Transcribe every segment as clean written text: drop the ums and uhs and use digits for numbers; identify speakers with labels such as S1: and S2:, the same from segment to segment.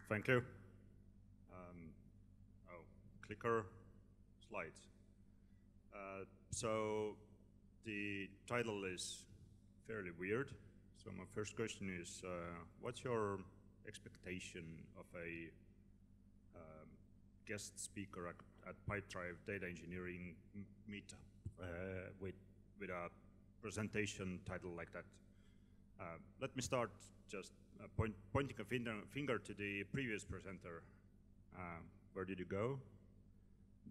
S1: Thank you. Clicker, slides. So the title is fairly weird. So my first question is, what's your expectation of a guest speaker at Pipedrive Data Engineering meetup with a presentation title like that? Let me start just pointing a finger to the previous presenter. Where did you go?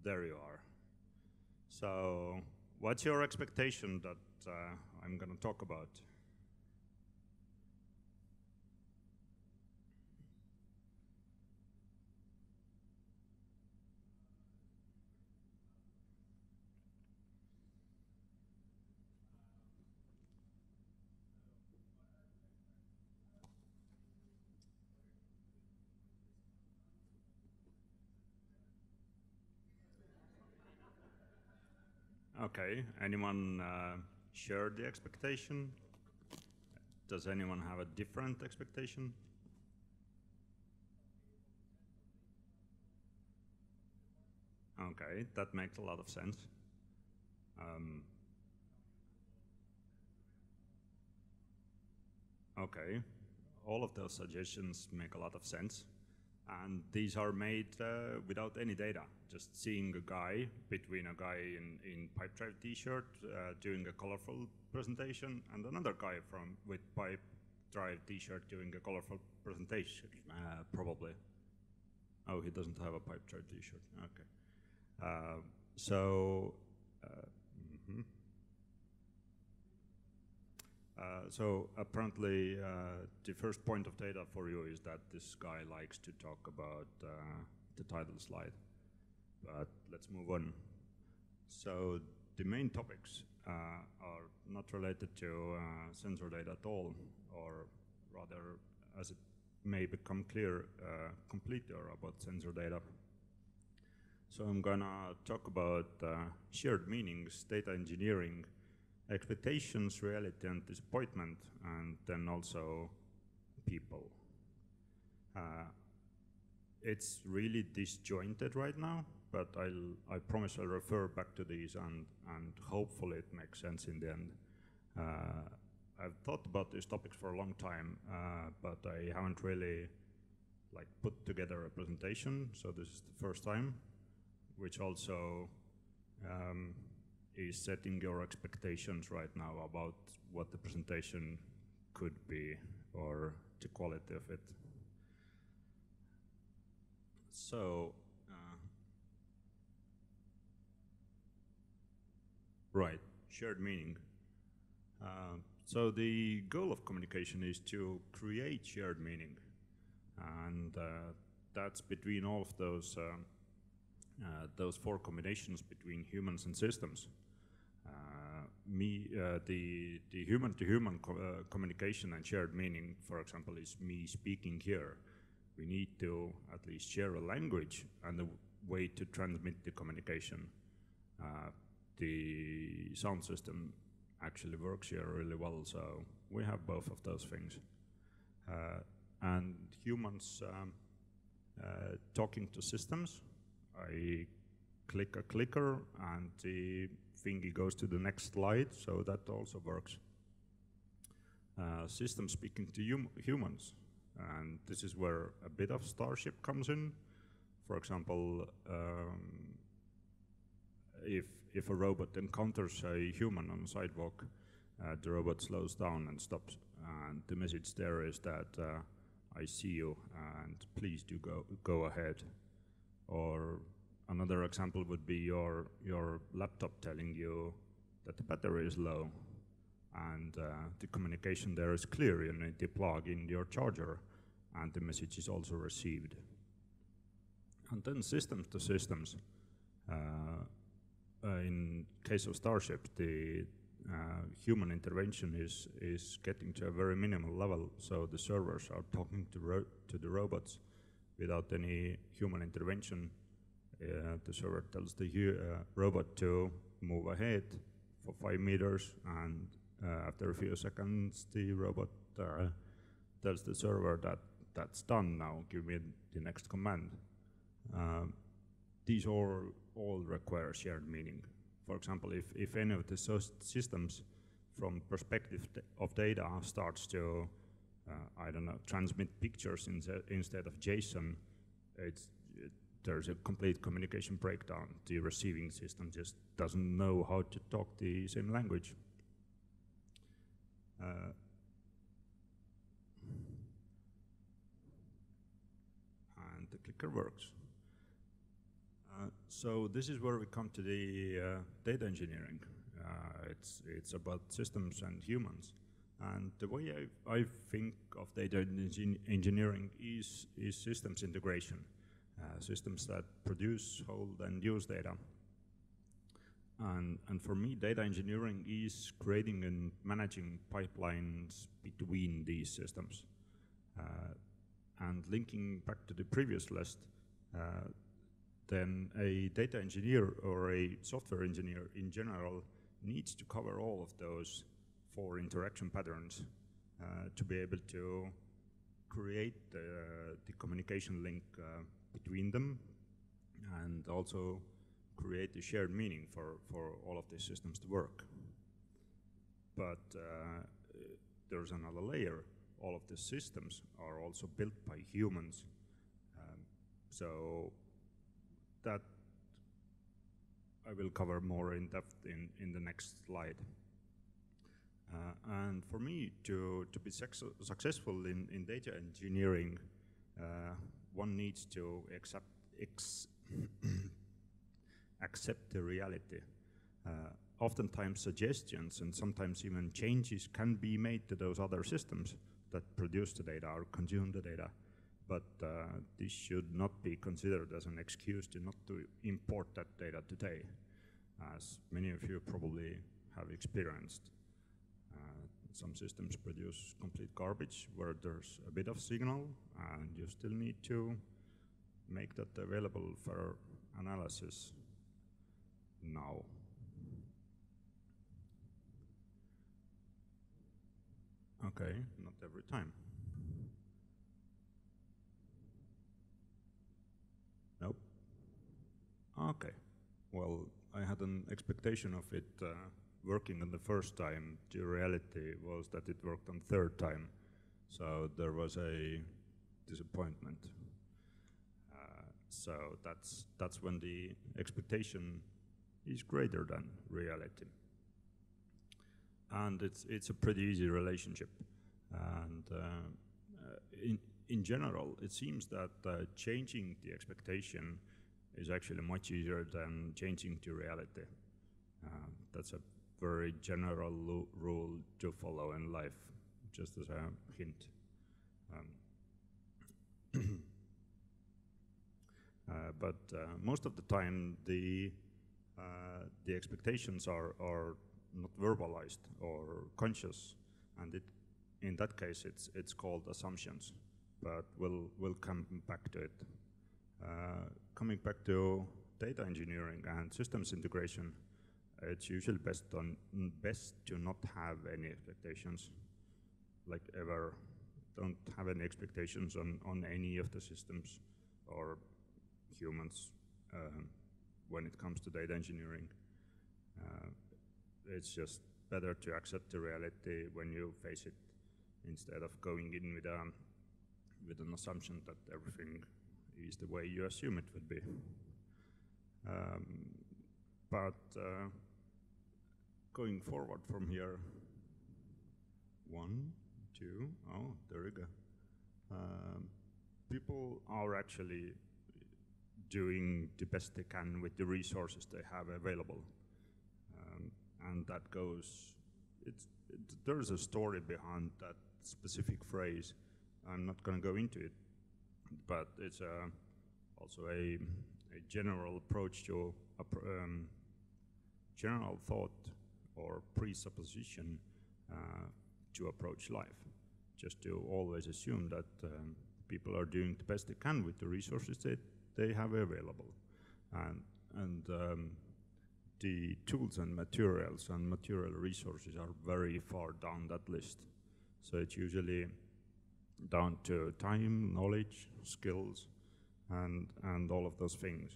S1: There you are. So what's your expectation that I'm going to talk about? Okay, anyone share the expectation? Does anyone have a different expectation? Okay, that makes a lot of sense. Okay, all of those suggestions make a lot of sense. And these are made without any data, just seeing a guy between a guy in Pipedrive t-shirt doing a colorful presentation and another guy with Pipedrive t-shirt doing a colorful presentation, probably. Oh, he doesn't have a Pipedrive t-shirt, okay. So apparently the first point of data for you is that this guy likes to talk about the title slide. But let's move on. So the main topics are not related to sensor data at all, or rather, as it may become clear, completely are about sensor data. So I'm gonna talk about shared meanings, data engineering, expectations, reality, and disappointment, and then also people. It's really disjointed right now, but I promise I'll refer back to these and hopefully it makes sense in the end. I've thought about these topics for a long time, but I haven't really put together a presentation, so this is the first time, which also is setting your expectations right now about what the presentation could be or the quality of it. So, right, shared meaning. So the goal of communication is to create shared meaning, and that's between all of those four combinations between humans and systems. The human-to-human communication and shared meaning, for example, is me speaking here. We need to at least share a language and a way to transmit the communication. The sound system actually works here really well, so we have both of those things. And humans talking to systems, I click a clicker and the thingy goes to the next slide, so that also works. Systems speaking to humans, and this is where a bit of Starship comes in. For example, if a robot encounters a human on a sidewalk, the robot slows down and stops, and the message there is that I see you and please do go ahead. Or another example would be your laptop telling you that the battery is low, and the communication there is clear. You need to plug in your charger, and the message is also received. And then systems to systems. In case of Starship, the human intervention is getting to a very minimal level, so the servers are talking to the robots without any human intervention. The server tells the robot to move ahead for 5 meters, and after a few seconds the robot tells the server that that's done now, give me the next command. These all require shared meaning. For example, if any of the systems from perspective of data starts to, I don't know, transmit pictures instead of JSON, there's a complete communication breakdown. The receiving system just doesn't know how to talk the same language. And the clicker works. So this is where we come to the data engineering. It's about systems and humans. And the way I think of data engineering is systems integration. Systems that produce, hold, and use data. And for me, data engineering is creating and managing pipelines between these systems. And linking back to the previous list, then a data engineer or a software engineer in general needs to cover all of those 4 interaction patterns to be able to create the communication link between them, and also create a shared meaning for all of these systems to work. But there's another layer. All of the systems are also built by humans. So that I will cover more in depth in the next slide. And for me, to be successful in data engineering, one needs to accept the reality. Oftentimes suggestions and sometimes even changes can be made to those other systems that produce the data or consume the data. But this should not be considered as an excuse to not to import that data today, as many of you probably have experienced. Some systems produce complete garbage where there's a bit of signal, and you still need to make that available for analysis now. Okay, not every time. Nope. Okay. Well, I had an expectation of it working on the first time. The reality was that it worked on third time. So there was a disappointment. So that's when the expectation is greater than reality. And it's a pretty easy relationship. And in general, it seems that changing the expectation is actually much easier than changing the reality. That's a very general rule to follow in life, just as a hint. But most of the time, the expectations are not verbalized or conscious, and in that case, it's called assumptions. But we'll come back to it. Coming back to data engineering and systems integration, it's usually best to not have any expectations, like ever. Don't have any expectations on any of the systems or humans when it comes to data engineering. It's just better to accept the reality when you face it, instead of going in with an assumption that everything is the way you assume it would be. But going forward from here, 1, 2, oh, there we go. People are actually doing the best they can with the resources they have available. And that goes, there's a story behind that specific phrase. I'm not going to go into it, but it's also a general approach to general thought or presupposition to approach life. Just to always assume that people are doing the best they can with the resources that they have available, and the tools and materials and material resources are very far down that list. So it's usually down to time, knowledge, skills, and all of those things.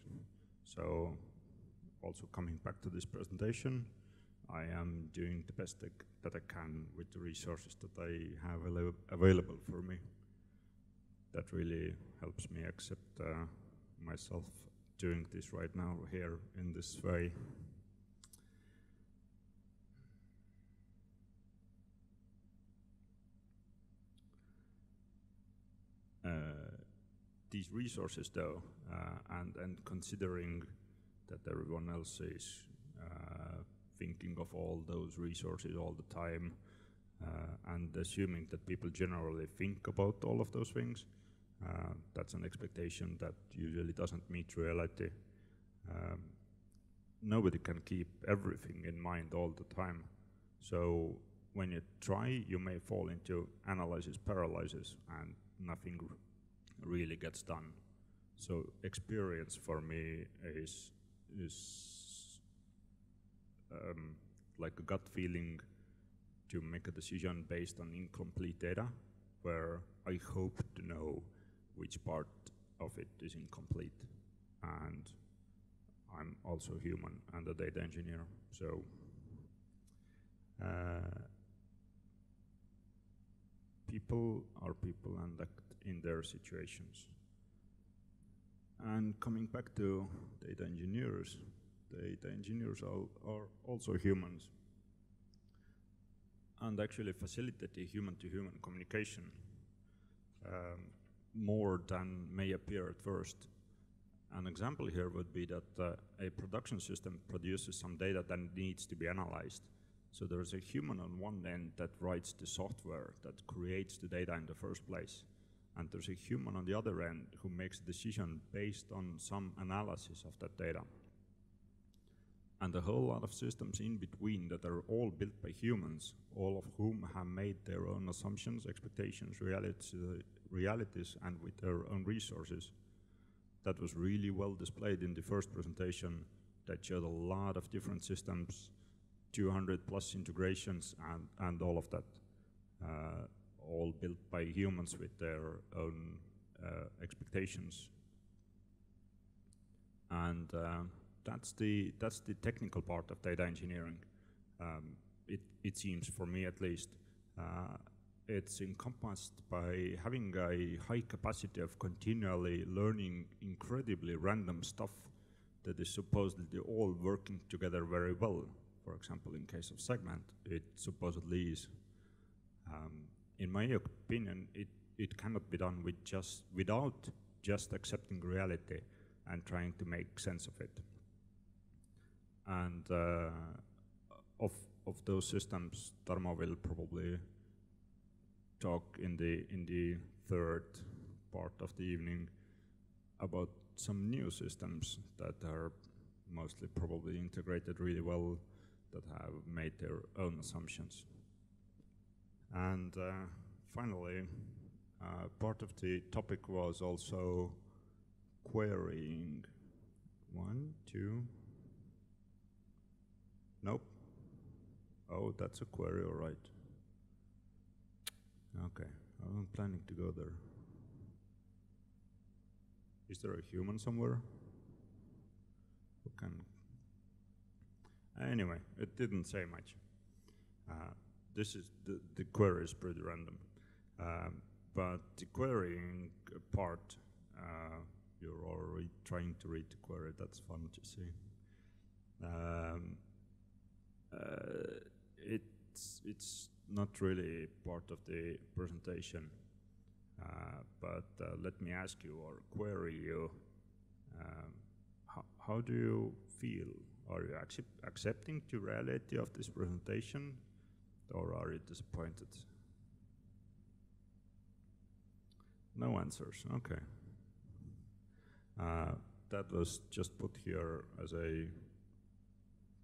S1: So also coming back to this presentation, I am doing the best that I can with the resources that I have available for me. That really helps me accept myself doing this right now here in this way. These resources though, and considering that everyone else is thinking of all those resources all the time, and assuming that people generally think about all of those things, that's an expectation that usually doesn't meet reality. Nobody can keep everything in mind all the time. So when you try, you may fall into analysis paralysis and nothing really gets done. So experience for me is like a gut feeling to make a decision based on incomplete data, where I hope to know which part of it is incomplete. And I'm also human and a data engineer, so people are people and act in their situations. And coming back to data engineers are also humans and actually facilitate the human-to-human communication more than may appear at first. An example here would be that a production system produces some data that needs to be analyzed. So there's a human on one end that writes the software that creates the data in the first place. And there's a human on the other end who makes a decision based on some analysis of that data. And a whole lot of systems in between that are all built by humans, all of whom have made their own assumptions, expectations, realities, and with their own resources. That was really well displayed in the first presentation that showed a lot of different systems, 200 plus integrations, and all of that, all built by humans with their own expectations. And that's the technical part of data engineering. It seems, for me at least, it's encompassed by having a high capacity of continually learning incredibly random stuff that is supposedly all working together very well. For example, in case of segment, it supposedly is. In my opinion, it cannot be done without just accepting reality and trying to make sense of it. And of those systems, Tarmo will probably talk in the third part of the evening about some new systems that are mostly probably integrated really well, that have made their own assumptions. And finally, part of the topic was also querying. 1, 2. Nope. Oh, that's a query, all right. Okay, I'm planning to go there. Is there a human somewhere who can? Anyway, it didn't say much. This is the query is pretty random, but the querying part, you're already trying to read the query. That's fun to see. It's not really part of the presentation, but let me ask you or query you. How do you feel? Are you accepting the reality of this presentation, or are you disappointed? No answers, okay. That was just put here as a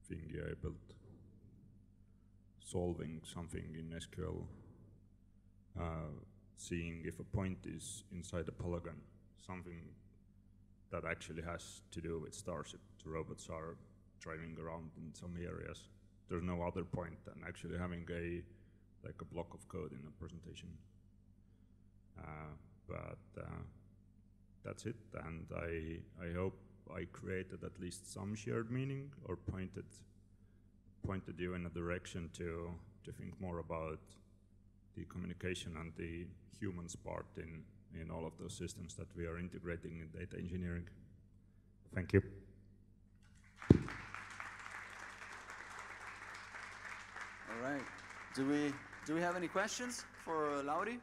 S1: thingy I built, solving something in SQL, seeing if a point is inside a polygon, something that actually has to do with Starship. The robots are driving around in some areas. There's no other point than actually having a block of code in a presentation. But that's it, and I hope I created at least some shared meaning or pointed you in a direction to think more about the communication and the humans part in all of those systems that we are integrating in data engineering. Thank you.
S2: All right. Do we have any questions for Lauri?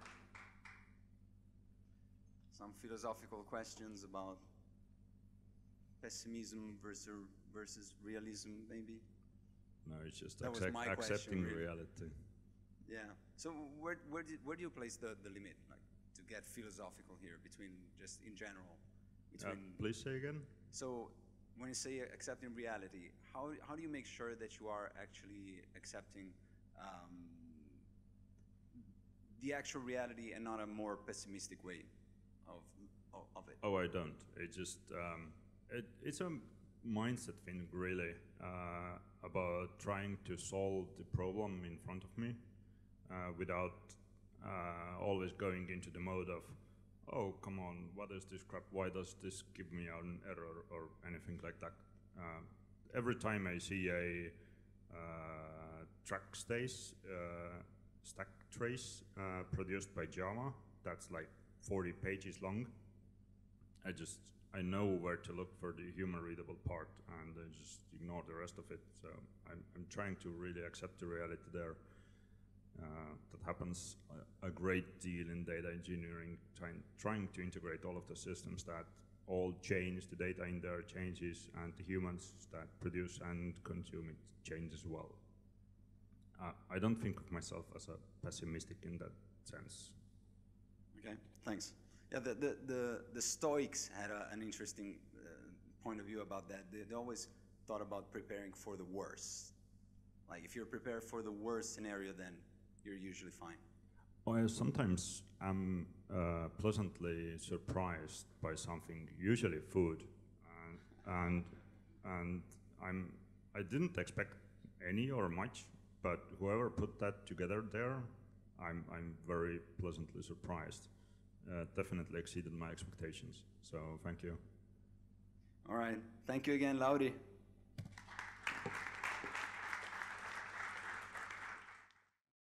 S2: Some philosophical questions about pessimism versus realism, maybe?
S1: No, it's just
S2: accepting
S1: question, really.
S2: Reality. Yeah. So where do you place the limit, like, to get philosophical here, between just in general?
S1: Please say again.
S2: So when you say accepting reality, how do you make sure that you are actually accepting the actual reality and not a more pessimistic way of it?
S1: Oh, I don't. It just it's a mindset thing, really, about trying to solve the problem in front of me without always going into the mode of, oh, come on, what is this crap? Why does this give me an error or anything like that? Every time I see a stack trace produced by Java that's like 40 pages long, I know where to look for the human readable part, and I just ignore the rest of it. So I'm trying to really accept the reality there. That happens a great deal in data engineering, trying to integrate all of the systems that all change, the data in there changes, and the humans that produce and consume it change as well. I don't think of myself as a pessimistic in that sense.
S2: Okay, thanks. Yeah, the Stoics had an interesting point of view about that. They always thought about preparing for the worst. Like, if you're prepared for the worst scenario, then you're usually fine.
S1: Well, sometimes I'm pleasantly surprised by something, usually food, and I didn't expect any or much, but whoever put that together there, I'm very pleasantly surprised. Definitely exceeded my expectations. So thank you.
S2: All right. Thank you again, Lauri.